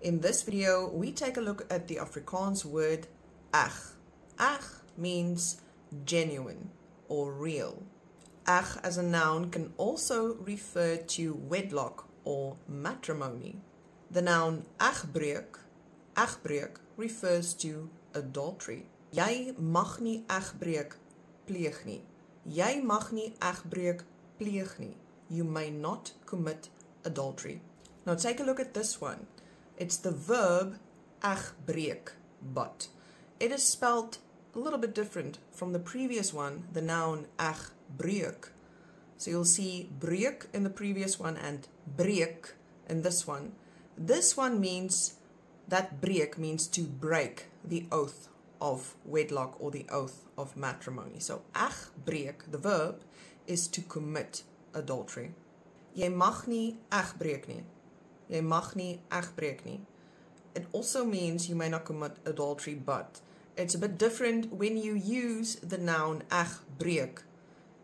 In this video, we take a look at the Afrikaans word eg. Eg means genuine or real. Eg as a noun can also refer to wedlock or matrimony. The noun egbreek refers to adultery. Jy mag nie egbreek pleeg nie. Jy mag nie egbreek pleeg nie. You may not commit adultery. Now take a look at this one. It's the verb egbreek, but it is spelled a little bit different from the previous one, the noun egbreek. So you'll see breek in the previous one and breek in this one. This one means, that breek means to break the oath of wedlock or the oath of matrimony. So egbreek, the verb, is to commit adultery. Jy mag nie egbreek nie. Jy mag nie egbreek nie. It also means you may not commit adultery, but it's a bit different when you use the noun egbreek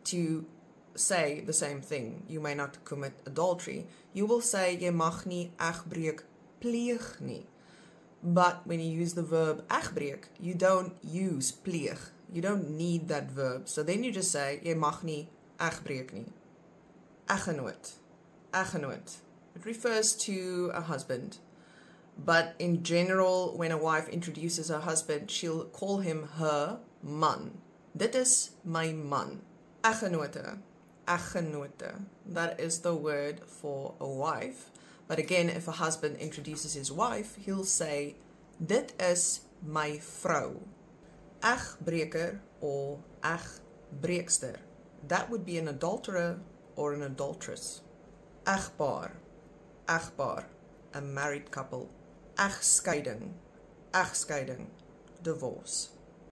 to say the same thing. You may not commit adultery. You will say jy mag nie egbreek pleeg nie. But when you use the verb egbreek, you don't use pleeg. You don't need that verb. So then you just say jy mag nie egbreek nie. Eggenoot. Eggenoot. It refers to a husband. But in general, when a wife introduces her husband, she'll call him her man. Dit is my man. Eggenote. Eggenote. That is the word for a wife. But again, if a husband introduces his wife, he'll say, dit is my vrou. Egbreker or egbreekster. That would be an adulterer or an adulteress. Egpaar. Egpaar. A married couple. Egskeiding. Egskeiding. Divorce.